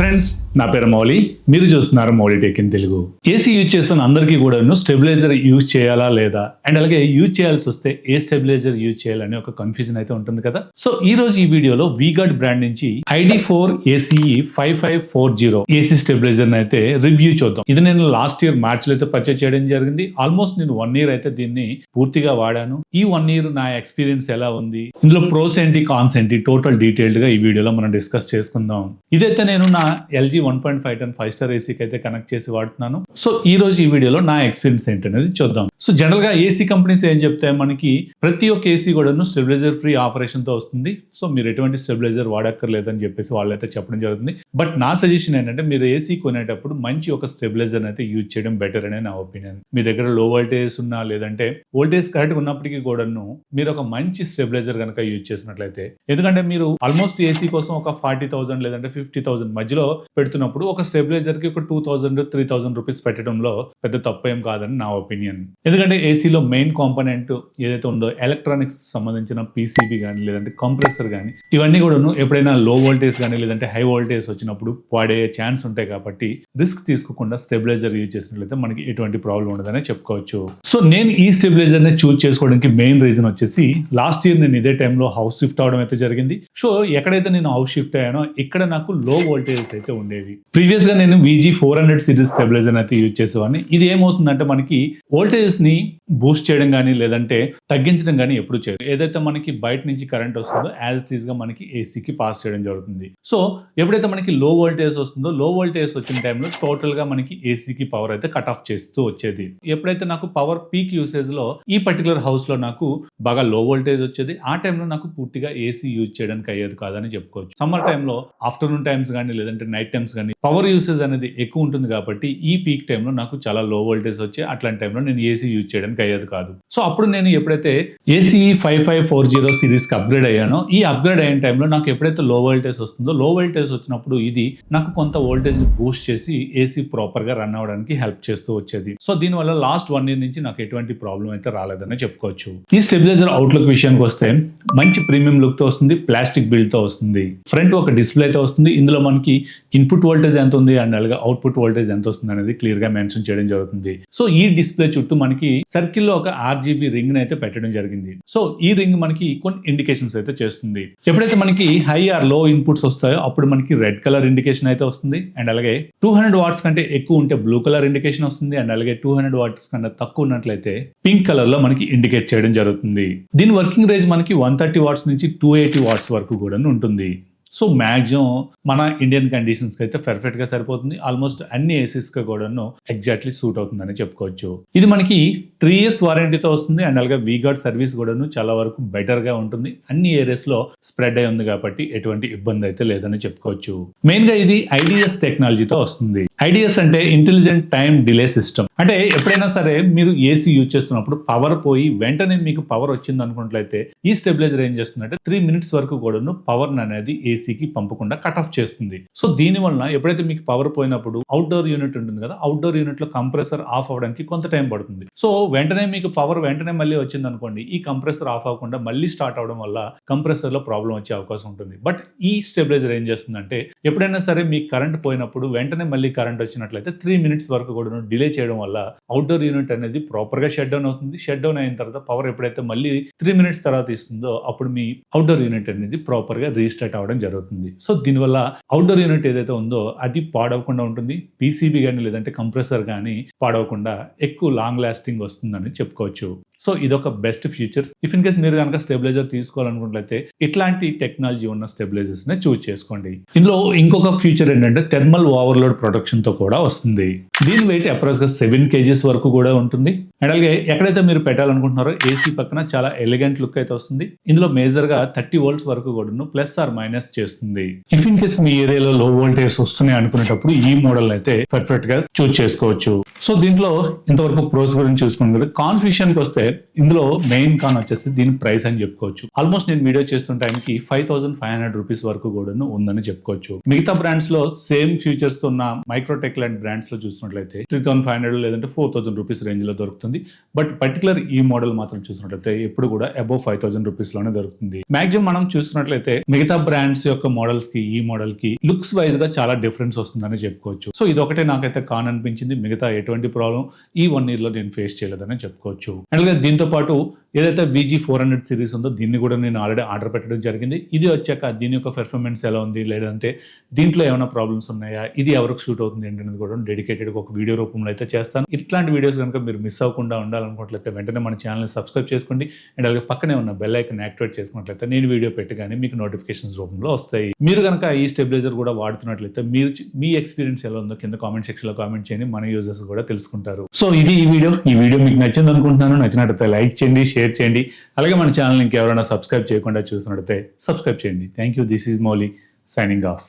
Friends, నా పేరు మౌలి. మీరు చూస్తున్నారు Mouli tech in Telugu. AC use చేస్తున్న అందరికీ కూడా స్టెబిలైజర్ యూజ్ చేయాలా లేదా, అండ్ అలాగే యూజ్ చేయాల్సి వస్తే ఏ స్టెబిలైజర్ యూజ్ చేయాలని ఒక కన్ఫ్యూజన్ అయితే ఉంటుంది కదా. సో ఈ రోజు ఈ వీడియోలో వీగార్డ్ బ్రాండ్ నుంచి ID4 ACE 5540 ఏసీ స్టెబిలైజర్ అయితే రివ్యూ చూద్దాం. ఇది నేను లాస్ట్ ఇయర్ మార్చ్ లో అయితే పర్చేజ్ చేయడం జరిగింది. ఆల్మోస్ట్ నేను 1 year అయితే దీన్ని పూర్తిగా వాడాను. ఈ 1 year నా ఎక్స్పీరియన్స్ ఎలా ఉంది, ఇందులో ప్రోస్ ఏంటి, కాన్స్ ఏంటి, టోటల్ డీటెయిల్డ్ గా ఈ వీడియోలో మనం డిస్కస్ చేసుకుందాం. ఇదైతే నేను నా LG 1.5 ton 5-star ఏసీకి అయితే కనెక్ట్ చేసి వాడుతున్నాను. సో ఈ రోజు ఈ వీడియోలో నా ఎక్స్పీరియన్స్ ఏంటనేది చూద్దాం. సో జనరల్ గా ఏసీ కంపెనీస్ ఏం చెప్తాయి, మనకి ప్రతి ఒక్క ఏసీ కూడాను స్టెబిలైజర్ ఫ్రీ ఆపరేషన్ తో వస్తుంది. సో మీరు ఎటువంటి స్టెబిలైజర్ వాడక్కర్లేదని చెప్పేసి వాళ్ళైతే చెప్పడం జరుగుతుంది. బట్ నా సజెషన్ ఏంటంటే, మీరు ఏసీ కొనేటప్పుడు మంచి ఒక స్టెబిలైజర్ అయితే యూజ్ చేయడం బెటర్ అనే నా ఒపీనియన్. మీ దగ్గర లో వోల్టేజ్ ఉన్నా, లేదంటే వోల్టేజ్ కరెక్ట్ ఉన్నప్పటికీ కూడాను మీరు ఒక మంచి స్టెబిలైజర్ కనుక యూజ్ చేసినట్లయితే, ఎందుకంటే మీరు ఆల్మోస్ట్ ఏసీ కోసం ఒక 40,000 లేదంటే 50,000 మధ్యలో పెడుతున్నప్పుడు ఒక స్టెబిలైజర్ కి ఒక 2,000-3,000 రూపీస్ పెట్టడంలో పెద్ద తప్పు ఏం కాదని నా ఒపీనియన్. ఎందుకంటే ఏసీలో మెయిన్ కాంపోనెంట్ ఏదైతే ఉందో, ఎలక్ట్రానిక్స్ సంబంధించిన పీసీబీ కానీ లేదంటే కంప్రెసర్ కానీ, ఇవన్నీ కూడాను ఎప్పుడైనా లో వోల్టేజ్ కానీ లేదంటే హై వోల్టేజ్ వచ్చినప్పుడు వాడే ఛాన్స్ ఉంటాయి. కాబట్టి రిస్క్ తీసుకోకుండా స్టెబిలైజర్ యూజ్ చేసినట్లయితే మనకి ఎటువంటి ప్రాబ్లం ఉండదని చెప్పుకోవచ్చు. సో నేను ఈ స్టెబిలైజర్ ని చూజ్ చేసుకోవడానికి మెయిన్ రీజన్ వచ్చేసి, లాస్ట్ ఇయర్ నేను ఇదే టైంలో హౌస్ షిఫ్ట్ అవడం అయితే జరిగింది. సో ఎక్కడైతే నేను హౌస్ షిఫ్ట్ అయ్యానో ఇక్కడ నాకు లో వోల్టేజెస్ అయితే ఉండేవి. ప్రీవియస్ గా నేను VG400 సిరీస్ స్టెబిలైజర్ అయితే యూజ్ చేసేవాడిని. ఇది ఏమవుతుందంటే, మనకి వోల్టేజెస్ ని బూస్ట్ చేయడం కానీ లేదంటే తగ్గించడం కానీ ఎప్పుడు చేయదు. ఏదైతే మనకి బయట నుంచి కరెంట్ వస్తుందో యాజ్ ఇట్ ఈస్ గా మనకి ఏసీకి పాస్ చేయడం జరుగుతుంది. సో ఎప్పుడైతే మనకి లో వోల్టేజ్ వస్తుందో, లో వోల్టేజ్ వచ్చిన టైంలో టోటల్ గా మనకి ఏసీకి పవర్ అయితే కట్ ఆఫ్ చేస్తూ వచ్చేది. ఎప్పుడైతే నాకు పవర్ పీక్ యూసేజ్ లో ఈ పర్టికులర్ హౌస్ లో నాకు బాగా లో వోల్టేజ్ వచ్చేది, ఆ టైంలో నాకు పూర్తిగా ఏసీ యూజ్ చేయడానికి అయ్యేది కాదని చెప్పుకోవచ్చు. సమ్మర్ టైంలో ఆఫ్టర్నూన్ టైమ్స్ కానీ లేదంటే నైట్ టైమ్స్ కానీ పవర్ యూసేజ్ అనేది ఎక్కువ ఉంటుంది. కాబట్టి ఈ పీక్ టైంలో నాకు చాలా లో వోల్టేజ్ వచ్చి అట్లాంటి టైంలో నేను ఏసీ యూజ్ చేయడానికి అయ్యేది కాదు. సో అప్పుడు నేను ఎప్పుడైతే ACE 5540 సిరీస్ కి అప్గ్రేడ్ అయ్యానో, ఈ అప్గ్రేడ్ అయిన టైంలో నాకు ఎప్పుడైతే లో వోల్టేజ్ వస్తుందో, లో వోల్టేజ్ వచ్చినప్పుడు ఇది నాకు కొంత వోల్టేజ్ బూస్ట్ చేసి ఏసీ ప్రాపర్ గా రన్ అవడానికి హెల్ప్ చేస్తూ వచ్చేది. సో దీనివల్ల లాస్ట్ 1 year నుంచి నాకు ఎటువంటి ప్రాబ్లం అయితే రాలేదని చెప్పుకోవచ్చు. ఈ స్టెబిలైజర్ అవుట్లుక్ విషయానికి వస్తే, మంచి ప్రీమియం లుక్ తో వస్తుంది, ప్లాస్టిక్ బిల్డ్ తో వస్తుంది. ఫ్రంట్ ఒక డిస్ప్లే అయితే వస్తుంది. ఇందులో మనకి ఇన్పుట్ వోల్టేజ్ ఎంత ఉంది అండ్ అలాగే అవుట్పుట్ వోల్టేజ్ ఎంత వస్తుంది అనేది క్లియర్ గా మెన్షన్ చేయడం జరుగుతుంది. సో ఈ డిస్ప్లే చుట్టూ మనకి సర్కిల్ లో ఒక RGB రింగ్ అయితే పెట్టడం జరిగింది. సో ఈ రింగ్ మనకి కొన్ని ఇండికేషన్స్ అయితే చేస్తుంది. ఎప్పుడైతే మనకి హై ఆర్ లో ఇన్పుట్స్ వస్తాయో అప్పుడు మనకి రెడ్ కలర్ ఇండికేషన్ అయితే వస్తుంది. అండ్ అలాగే 200 వాట్స్ కంటే ఎక్కువ ఉంటే బ్లూ కలర్ ఇండికేషన్ వస్తుంది. అండ్ అలాగే 200 వాట్స్ కంటే తక్కువ ఉన్నట్లయితే పింక్ కలర్ లో మనకి ఇండికేట్ చేయడం జరుగుతుంది. దీని వర్కింగ్ రేంజ్ మనకి 130 వాట్స్ నుంచి 280 వాట్స్ వరకు కూడా ఉంటుంది. సో మ్యాక్సిమం మన ఇండియన్ కండిషన్స్ కి అయితే పర్ఫెక్ట్ గా సరిపోతుంది. ఆల్మోస్ట్ అన్ని ఏసీస్ కి కూడాను ఎగ్జాక్ట్లీ సూట్ అవుతుందని చెప్పుకోవచ్చు. ఇది మనకి 3 years వారంటీతో వస్తుంది. అండ్ అలాగే వీగార్డ్ సర్వీస్ కూడాను చాలా వరకు బెటర్ గా ఉంటుంది. అన్ని ఏరియాస్ లో స్ప్రెడ్ అయి ఉంది కాబట్టి ఎటువంటి ఇబ్బంది అయితే లేదని చెప్పుకోవచ్చు. మెయిన్ గా ఇది IDS టెక్నాలజీతో వస్తుంది. IDS అంటే ఇంటెలిజెంట్ టైమ్ డిలే సిస్టమ్. అంటే ఎప్పుడైనా సరే మీరు ఏసీ యూజ్ చేస్తున్నప్పుడు పవర్ పోయి వెంటనే మీకు పవర్ వచ్చింది అనుకున్నట్లయితే, ఈ స్టెబిలైజర్ ఏం చేస్తుందంటే 3 minutes వరకు కూడాను పవర్ అనేది ఏసీకి పంపకుండా కట్ ఆఫ్ చేస్తుంది. సో దీని వలన ఎప్పుడైతే మీకు పవర్ పోయినప్పుడు అవుట్డోర్ యూనిట్ ఉంటుంది కదా, అవుట్డోర్ యూనిట్ లో కంప్రెసర్ ఆఫ్ అవడానికి కొంత టైం పడుతుంది. సో వెంటనే మీకు పవర్ వెంటనే మళ్ళీ వచ్చింది అనుకోండి, ఈ కంప్రెసర్ ఆఫ్ అవ్వకుండా మళ్ళీ స్టార్ట్ అవడం వల్ల కంప్రెసర్ లో ప్రాబ్లం వచ్చే అవకాశం ఉంటుంది. బట్ ఈ స్టెబిలైజర్ ఏం చేస్తుందంటే, ఎప్పుడైనా సరే మీకు కరెంట్ పోయినప్పుడు వెంటనే మళ్ళీ కరెంట్ వచ్చినట్లయితే 3 minutes వరకు కూడా డిలే చేయడం వల్ల అవుట్డోర్ యూనిట్ అనేది ప్రాపర్ గా షట్ డౌన్ అవుతుంది. షట్ డౌన్ అయిన తర్వాత పవర్ ఎప్పుడైతే మళ్ళీ 3 minutes తర్వాత ఇస్తుందో, అప్పుడు మీ అవుట్డోర్ యూనిట్ అనేది ప్రాపర్ గా రీస్టార్ట్ అవడం జరుగుతుంది. సో దీనివల్ల అవుట్డోర్ యూనిట్ ఏదైతే ఉందో అది పాడవకుండా ఉంటుంది. పీసీబీ కానీ లేదంటే కంప్రెసర్ కానీ పాడవకుండా ఎక్కువ లాంగ్ లాస్టింగ్ వస్తుందని చెప్పుకోవచ్చు. సో ఇదొక best future. If in case మీరు కనుక స్టెబిలైజర్ తీసుకోవాలనుకున్నట్లయితే ఇట్లాంటి టెక్నాలజీ ఉన్న స్టెబిలైజర్స్ నే చూస్ చేసుకోండి. ఇందులో ఇంకొక ఫ్యూచర్ ఏంటంటే, థర్మల్ ఓవర్లోడ్ ప్రొటెక్షన్ తో కూడా వస్తుంది. దీని వెయిట్ అప్రాక్స్ గా 7 kgs వరకు కూడా ఉంటుంది. అండ్ అలాగే ఎక్కడైతే మీరు పెట్టాలనుకుంటున్నారో ఏసీ పక్కన చాలా ఎలిగెంట్ లుక్ అయితే వస్తుంది. ఇందులో మేజర్ గా 30 volts వరకు కూడా ప్లస్ ఆర్ మైనస్ చేస్తుంది. ఇఫ్ ఇన్ కేస్ మీ ఏరియాలో లో వోల్టేజ్ వస్తున్నాయి అనుకునేటప్పుడు ఈ మోడల్ అయితే పర్ఫెక్ట్ గా చూస్ చేసుకోవచ్చు. సో దీంట్లో ఇంతవరకు ప్రోస్ గురించి చూసుకున్నాం కదా. కాన్స్ విషయానికి వస్తే, ఇందులో మెయిన్ కాన్ వచ్చేసి దీని ప్రైస్ అని చెప్పుకోవచ్చు. ఆల్మోస్ట్ నేను వీడియో చేస్తున్న టైంకి 5,500 రూపీస్ వరకు కూడా ఉందని చెప్పుకోవచ్చు. మిగతా బ్రాండ్స్ లో సేమ్ ఫీచర్స్ తో ఉన్న మైక్రోటెక్ లాంటి బ్రాండ్స్ లో చూస్తున్నట్లయితే చూసుకున్నట్లయితే 3500 లేదంటే 4000 రూపీస్ రేంజ్ లో దొరుకుతుంది. బట్ పర్టికులర్ ఈ మోడల్ మాత్రం చూసుకున్నట్లయితే ఎప్పుడు కూడా అబౌవ్ 5000 రూపీస్ లోనే దొరుకుతుంది. మాక్సిమం మనం చూసుకున్నట్లయితే మిగతా బ్రాండ్స్ యొక్క మోడల్స్ కి ఈ మోడల్ కి లుక్స్ వైజ్ గా చాలా డిఫరెన్స్ వస్తుందని చెప్పుకోవచ్చు. సో ఇది ఒకటే నాకైతే కాన్ అనిపించింది. మిగతా ఎటువంటి ప్రాబ్లం ఈ 1 year లో నేను ఫేస్ చేయలేదని చెప్పుకోవచ్చు. అండ్ దీంతో పాటు ఏదైతే VG400 సిరీస్ ఉందో దీన్ని కూడా నేను ఆల్రెడీ ఆర్డర్ పెట్టడం జరిగింది. ఇది వచ్చాక దీని యొక్క పెర్ఫార్మెన్స్ ఎలా ఉంది, లేదంటే దీంట్లో ఏమైనా ప్రాబ్లమ్స్ ఉన్నాయా, ఇది ఎవరికి షూట్ అవుతుంది ఏంటనేది కూడా డెడికేటెడ్ ఒక వీడియో రూపంలో అయితే చేస్తాను. ఇట్లాంటి వీడియోస్ కనుక మీరు మిస్ అవ్వకుండా ఉండాలనుకున్నట్లయితే వెంటనే మన ఛానల్ని సబ్స్క్రైబ్ చేసుకోండి. అండ్ అలాగే పక్కనే ఉన్న బెల్ ఐకాన్ యాక్టివేట్ చేసుకున్నట్లయితే నేను వీడియో పెట్టగానే మీకు నోటిఫికేషన్స్ రూపంలో వస్తాయి. మీరు కనుక ఈ స్టెబిలైజర్ కూడా వాడుతున్నట్లయితే మీరు మీ ఎక్స్పీరియన్స్ ఎలా ఉందో కింద కామెంట్ సెక్షన్ లో కామెంట్ చేయండి. మన యూజర్స్ కూడా తెలుసుకుంటారు. సో ఇది ఈ వీడియో మీకు నచ్చింది అనుకుంటున్నాను. నచ్చినట్లయితే లైక్ చేయండి, షేర్ చేయండి. అలాగే మన ఛానల్ ఇంకెవరైనా సబ్స్క్రైబ్ చేయకుండా చూస్తున్నట్లయితే సబ్స్క్రైబ్ చేయండి. Thank you. This is Mouli signing off.